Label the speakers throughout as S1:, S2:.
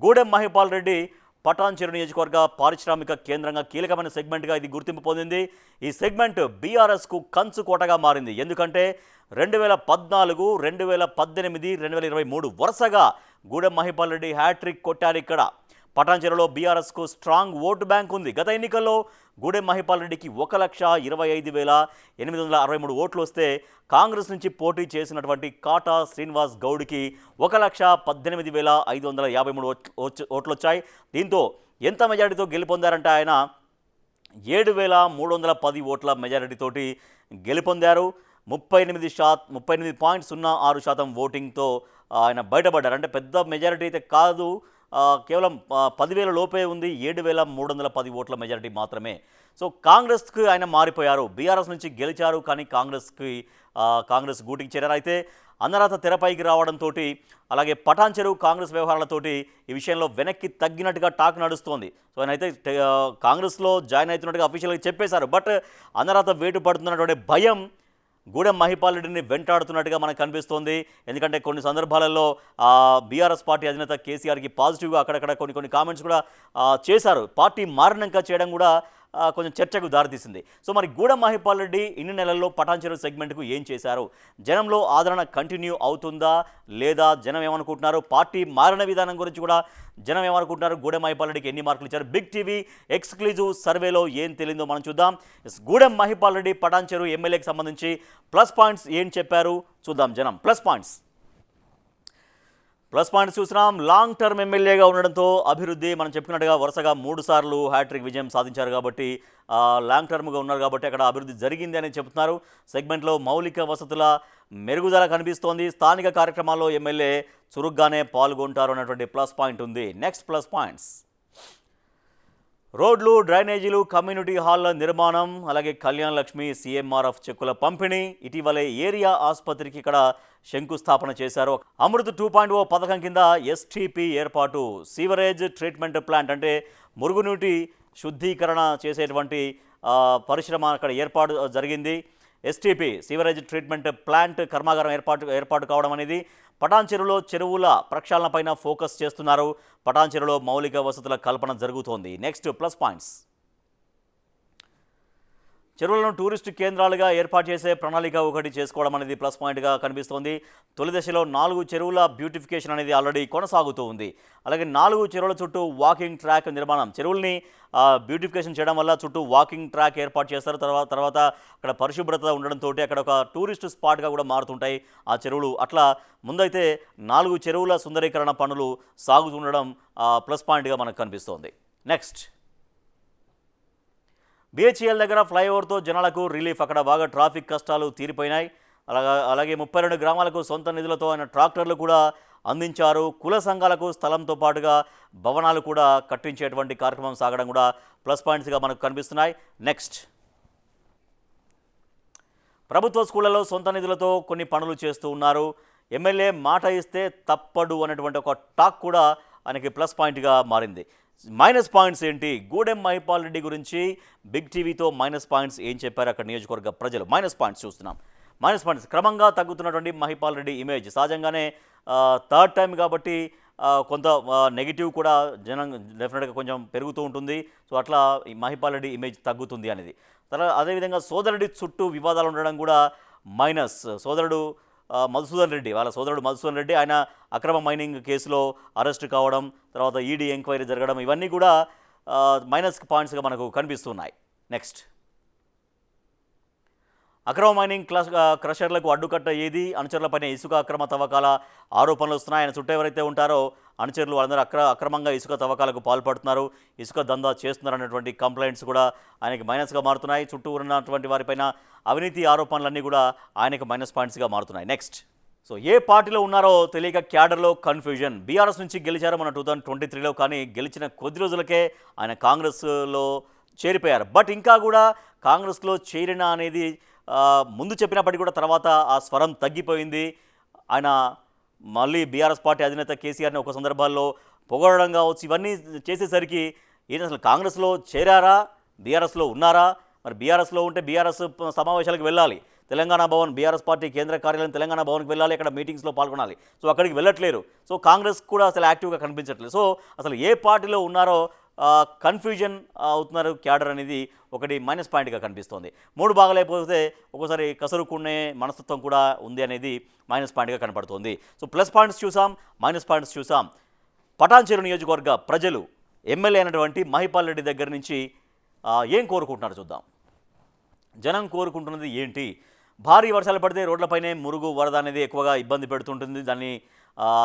S1: గూడెం మహిపాల్ రెడ్డి పటాన్చెరు నియోజకవర్గ పారిశ్రామిక కేంద్రంగా కీలకమైన సెగ్మెంట్గా ఇది గుర్తింపు పొందింది. ఈ సెగ్మెంట్ బీఆర్ఎస్కు కంచుకోటగా మారింది. ఎందుకంటే 2014, 2018, 2023 వరుసగా గూడెం మహిపాల్ రెడ్డి హ్యాట్రిక్ కొట్టారు. ఇక్కడ పటాన్చెరులో బీఆర్ఎస్కు స్ట్రాంగ్ ఓటు బ్యాంక్ ఉంది. గత ఎన్నికల్లో గూడెం మహిపాల్ రెడ్డికి 1,25,863 ఓట్లు వస్తే కాంగ్రెస్ నుంచి పోటీ చేసినటువంటి కాటా శ్రీనివాస్ గౌడ్కి 1,18,553 ఓట్లు వచ్చాయి. దీంతో ఎంత మెజారిటీతో గెలుపొందారంటే ఆయన 7,310 ఓట్ల మెజారిటీతోటి గెలుపొందారు. 38.06% ఓటింగ్తో ఆయన బయటపడ్డారు. అంటే పెద్ద మెజారిటీ అయితే కాదు, కేవలం 10,000 లోపే ఉంది. 7,310 ఓట్ల మెజారిటీ మాత్రమే. సో కాంగ్రెస్కి ఆయన మారిపోయారు. బీఆర్ఎస్ నుంచి గెలిచారు, కానీ కాంగ్రెస్ గూటికి చేరారు. అయితే అన్నరాత తెరపైకి రావడంతో, అలాగే పటాన్చెరు కాంగ్రెస్ వ్యవహారాలతోటి ఈ విషయంలో వెనక్కి తగ్గినట్టుగా టాక్ నడుస్తోంది. సో ఆయన అయితే కాంగ్రెస్లో జాయిన్ అవుతున్నట్టుగా అఫీషియల్గా చెప్పేశారు. బట్ అన్నరాత వేటు పడుతున్నటువంటి భయం గూడెం మహిపాల్ రెడ్డిని వెంటాడుతున్నట్టుగా మనకు కనిపిస్తోంది. ఎందుకంటే కొన్ని సందర్భాలలో బీఆర్ఎస్ పార్టీ అధినేత కేసీఆర్కి పాజిటివ్గా అక్కడక్కడ కొన్ని కామెంట్స్ కూడా చేశారు. పార్టీ మారినాక చేయడం కూడా కొంచెం చర్చకు దారితీసింది. సో మరి గూడెం మహిపాల్ రెడ్డి ఇన్ని నెలల్లో పటాన్చెరు సెగ్మెంట్కు ఏం చేశారు? జనంలో ఆదరణ కంటిన్యూ అవుతుందా లేదా? జనం ఏమనుకుంటున్నారు? పార్టీ మారిన విధానం గురించి కూడా జనం ఏమనుకుంటున్నారు? గూడెం మహిపాల్ రెడ్డికి ఎన్ని మార్కులు ఇచ్చారు? బిగ్ టీవీ ఎక్స్క్లూజివ్ సర్వేలో ఏం తెలిందో మనం చూద్దాం. గూడెం మహిపాల్ రెడ్డి పటాన్చెరు ఎమ్మెల్యేకి సంబంధించి ప్లస్ పాయింట్స్ ఏం చెప్పారు చూద్దాం. జనం ప్లస్ పాయింట్స్ చూసినాం. లాంగ్ టర్మ్ ఎమ్మెల్యేగా ఉండడంతో అభివృద్ధి మనం చెప్పుకున్నట్టుగా వరుసగా 3 సార్లు హ్యాట్రిక్ విజయం సాధించారు కాబట్టి లాంగ్ టర్మ్గా ఉన్నారు కాబట్టి అక్కడ అభివృద్ధి జరిగింది అని చెప్తున్నారు. సెగ్మెంట్లో మౌలిక వసతుల మెరుగుదల కనిపిస్తోంది. స్థానిక కార్యక్రమాల్లో ఎమ్మెల్యే చురుగ్గానే పాల్గొంటారు అన్నటువంటి ప్లస్ పాయింట్ ఉంది. నెక్స్ట్ ప్లస్ పాయింట్స్: రోడ్లు, డ్రైనేజీలు, కమ్యూనిటీ హాల్ల నిర్మాణం, అలాగే కళ్యాణ్ లక్ష్మి, సీఎంఆర్ఎఫ్ చెక్కుల పంపిణీ. ఇటీవలే ఏరియా ఆసుపత్రికి ఇక్కడ శంకుస్థాపన చేశారు. అమృత్ 2.0 పథకం కింద ఎస్టీపీ ఏర్పాటు. సీవరేజ్ ట్రీట్మెంట్ ప్లాంట్ అంటే మురుగునీటి శుద్ధీకరణ చేసేటువంటి పరిశ్రమ అక్కడ ఏర్పాటు జరిగింది. ఎస్టీపీ సీవరేజ్ ట్రీట్మెంట్ ప్లాంట్ కర్మాగారం ఏర్పాటు కావడం అనేది. పటాన్చెరులో చెరువుల ప్రక్షాళనపైన ఫోకస్ చేస్తున్నారు. పటాన్చెరులో మౌలిక వసతుల కల్పన జరుగుతోంది. నెక్స్ట్ ప్లస్ పాయింట్స్: చెరువులను టూరిస్టు కేంద్రాలుగా ఏర్పాటు చేసే ప్రణాళిక ఒకటి చేసుకోవడం అనేది ప్లస్ పాయింట్గా కనిపిస్తోంది. తొలి దశలో 4 చెరువుల బ్యూటిఫికేషన్ అనేది ఆల్రెడీ కొనసాగుతూ ఉంది. అలాగే 4 చెరువుల చుట్టూ వాకింగ్ ట్రాక్ నిర్మాణం. చెరువుల్ని బ్యూటిఫికేషన్ చేయడం వల్ల చుట్టూ వాకింగ్ ట్రాక్ ఏర్పాటు చేస్తారు. తర్వాత అక్కడ పరిశుభ్రత ఉండడంతో అక్కడ ఒక టూరిస్ట్ స్పాట్గా కూడా మారుతుంటాయి ఆ చెరువులు. అట్లా ముందైతే 4 చెరువుల సుందరీకరణ పనులు సాగుతుండడం ప్లస్ పాయింట్గా మనకు కనిపిస్తోంది. నెక్స్ట్ బిహెచ్ఎల్ దగ్గర ఫ్లైఓవర్తో జనాలకు రిలీఫ్. అక్కడ బాగా ట్రాఫిక్ కష్టాలు తీరిపోయినాయి. అలాగే 32 గ్రామాలకు సొంత నిధులతో ఆయన ట్రాక్టర్లు కూడా అందించారు. కుల సంఘాలకు స్థలంతో పాటుగా భవనాలు కూడా కట్టించేటువంటి కార్యక్రమం సాగడం కూడా ప్లస్ పాయింట్స్గా మనకు కనిపిస్తున్నాయి. నెక్స్ట్ ప్రభుత్వ స్కూళ్లలో సొంత నిధులతో కొన్ని పనులు చేస్తూ ఉన్నారు. ఎమ్మెల్యే మాట ఇస్తే తప్పడు అనేటువంటి ఒక టాక్ కూడా ఆయనకి ప్లస్ పాయింట్గా మారింది. మైనస్ పాయింట్స్ ఏంటి? గూడెం మహిపాల్ రెడ్డి గురించి బిగ్ టీవీతో మైనస్ పాయింట్స్ ఏం చెప్పారు అక్కడ నియోజకవర్గ ప్రజలు? మైనస్ పాయింట్స్ చూస్తున్నాం. మైనస్ పాయింట్స్: క్రమంగా తగ్గుతున్నటువంటి మహిపాల్ రెడ్డి ఇమేజ్. సహజంగానే థర్డ్ టైం కాబట్టి కొంత నెగిటివ్ కూడా జనం డెఫినెట్గా కొంచెం పెరుగుతూ ఉంటుంది. సో అట్లా ఈ మహిపాల్ రెడ్డి ఇమేజ్ తగ్గుతుంది అనేది. తర్వాత అదేవిధంగా సోదరుడి చుట్టూ వివాదాలు ఉండడం కూడా మైనస్. సోదరుడు మధుసూదన్ రెడ్డి ఆయన అక్రమ మైనింగ్ కేసులో అరెస్ట్ కావడం, తర్వాత ఈడీ ఎంక్వైరీ జరగడం, ఇవన్నీ కూడా మైనస్ పాయింట్స్గా మనకు కనిపిస్తున్నాయి. నెక్స్ట్ అక్రమ మైనింగ్ క్రషర్లకు అడ్డుకట్ట ఏది? అనుచరులపైన ఇసుక అక్రమ తవ్వకాల ఆరోపణలు వస్తున్నాయి. ఆయన చుట్టూ ఎవరైతే ఉంటారో అనుచరులు వాళ్ళందరూ అక్రమంగా ఇసుక తవ్వకాలకు పాల్పడుతున్నారు, ఇసుక దందా చేస్తున్నారు అనేటువంటి కంప్లైంట్స్ కూడా ఆయనకి మైనస్గా మారుతున్నాయి. చుట్టూ ఉన్నటువంటి వారిపైన అవినీతి ఆరోపణలన్నీ కూడా ఆయనకు మైనస్ పాయింట్స్గా మారుతున్నాయి. నెక్స్ట్ సో ఏ పార్టీలో ఉన్నారో తెలియక క్యాడర్లో కన్ఫ్యూజన్. బీఆర్ఎస్ నుంచి గెలిచారు మన 2023లో, కానీ గెలిచిన కొద్ది రోజులకే ఆయన కాంగ్రెస్లో చేరిపోయారు. బట్ ఇంకా కూడా కాంగ్రెస్లో చేరిన అనేది ముందు చెప్పినప్పటికీ కూడా తర్వాత ఆ స్వరం తగ్గిపోయింది. ఆయన మళ్ళీ బీఆర్ఎస్ పార్టీ అధినేత కేసీఆర్ని ఒక సందర్భాల్లో పొగడడం కావచ్చు, ఇవన్నీ చేసేసరికి ఈయన అసలు కాంగ్రెస్లో చేరారా, బీఆర్ఎస్లో ఉన్నారా? మరి బీఆర్ఎస్లో ఉంటే బీఆర్ఎస్ సమావేశాలకు వెళ్ళాలి, తెలంగాణ భవన్ బీఆర్ఎస్ పార్టీ కేంద్ర కార్యాలయం తెలంగాణ భవన్కి వెళ్ళాలి, అక్కడ మీటింగ్స్లో పాల్గొనాలి. సో అక్కడికి వెళ్ళట్లేరు. సో కాంగ్రెస్ కూడా అసలు యాక్టివ్గా కనిపించట్లేదు. సో అసలు ఏ పార్టీలో ఉన్నారో కన్ఫ్యూజన్ అవుతున్నారు క్యాడర్ అనేది ఒకటి మైనస్ పాయింట్గా కనిపిస్తోంది. మూడు బాగలేకపోతే ఒక్కోసారి కసరుకునే మనస్తత్వం కూడా ఉంది అనేది మైనస్ పాయింట్గా కనపడుతోంది. సో ప్లస్ పాయింట్స్ చూసాం, మైనస్ పాయింట్స్ చూసాం. పటాన్చెరు నియోజకవర్గ ప్రజలు ఎమ్మెల్యే అయినటువంటి మహిపాల్ రెడ్డి దగ్గర నుంచి ఏం కోరుకుంటున్నారు చూద్దాం. జనం కోరుకుంటున్నది ఏంటి? భారీ వర్షాలు పడితే రోడ్లపైనే మురుగు వరద అనేది ఎక్కువగా ఇబ్బంది పెడుతుంటుంది. దాన్ని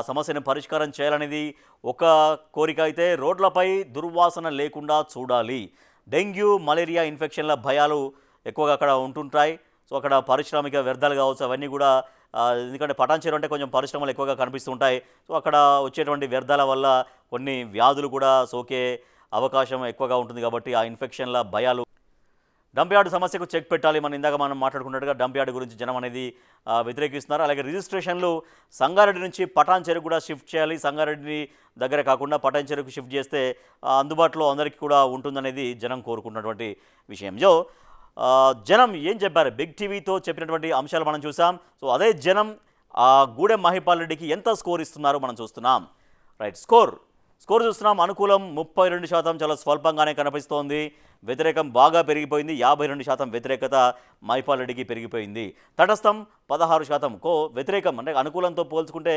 S1: సమస్యను పరిష్కారం చేయాలనేది ఒక కోరిక అయితే, రోడ్లపై దుర్వాసన లేకుండా చూడాలి. డెంగ్యూ, మలేరియా ఇన్ఫెక్షన్ల భయాలు ఎక్కువగా అక్కడ ఉంటుంటాయి. సో అక్కడ పారిశ్రామిక వ్యర్థాలు కావచ్చు, అవన్నీ కూడా ఎందుకంటే పటాన్చెరు అంటే కొంచెం పరిశ్రమలు ఎక్కువగా కనిపిస్తుంటాయి. సో అక్కడ వచ్చేటువంటి వ్యర్థాల వల్ల కొన్ని వ్యాధులు కూడా సోకే అవకాశం ఎక్కువగా ఉంటుంది. కాబట్టి ఆ ఇన్ఫెక్షన్ల భయాలు, డంప్ యార్డ్ సమస్యకు చెక్ పెట్టాలి. ఇందాక మనం మాట్లాడుకున్నట్టుగా డంప్ యార్డ్ గురించి జనం అనేది వ్యతిరేకిస్తున్నారు. అలాగే రిజిస్ట్రేషన్లు సంగారెడ్డి నుంచి పటాన్చెరుకు కూడా షిఫ్ట్ చేయాలి. సంగారెడ్డి దగ్గర కాకుండా పటాన్చెరుకు షిఫ్ట్ చేస్తే అందుబాటులో అందరికీ కూడా ఉంటుందనేది జనం కోరుకున్నటువంటి విషయం. జనం ఏం చెప్పారు? బిగ్ టీవీతో చెప్పినటువంటి అంశాలు మనం చూసాం. సో అదే జనం గూడెం మహిపాల్ రెడ్డికి ఎంత స్కోర్ ఇస్తున్నారో మనం చూస్తున్నాం. రైట్, స్కోర్ చూస్తున్నాం. అనుకూలం 32%, చాలా స్వల్పంగానే కనిపిస్తోంది. వ్యతిరేకం బాగా పెరిగిపోయింది, 52% వ్యతిరేకత మహిపాల్ రెడ్డికి పెరిగిపోయింది. తటస్థం 16%. వ్యతిరేకం అంటే అనుకూలంతో పోల్చుకుంటే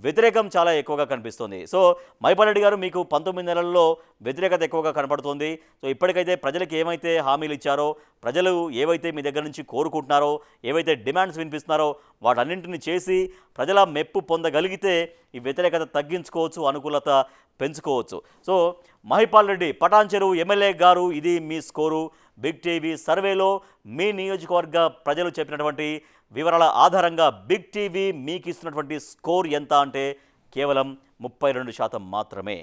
S1: వ్యతిరేకం చాలా ఎక్కువగా కనిపిస్తుంది. సో మహిపాల్ రెడ్డి గారు, మీకు 19 నెలల్లో వ్యతిరేకత ఎక్కువగా కనపడుతుంది. సో ఇప్పటికైతే ప్రజలకు ఏమైతే హామీలు ఇచ్చారో, ప్రజలు ఏవైతే మీ దగ్గర నుంచి కోరుకుంటున్నారో, ఏవైతే డిమాండ్స్ వినిపిస్తున్నారో వాటన్నింటిని చేసి ప్రజల మెప్పు పొందగలిగితే ఈ వ్యతిరేకత తగ్గించుకోవచ్చు, అనుకూలత పెంచుకోవచ్చు. సో మహిపాల్ రెడ్డి పటాన్చెరు ఎమ్మెల్యే గారు, ఇది మీ స్కోరు. బిగ్ టీవీ సర్వేలో మీ నియోజకవర్గ ప్రజలు చెప్పినటువంటి వివరాల ఆధారంగా బిగ్ టీవీ మీకు ఇస్తున్నటువంటి స్కోర్ ఎంత అంటే కేవలం 32% మాత్రమే.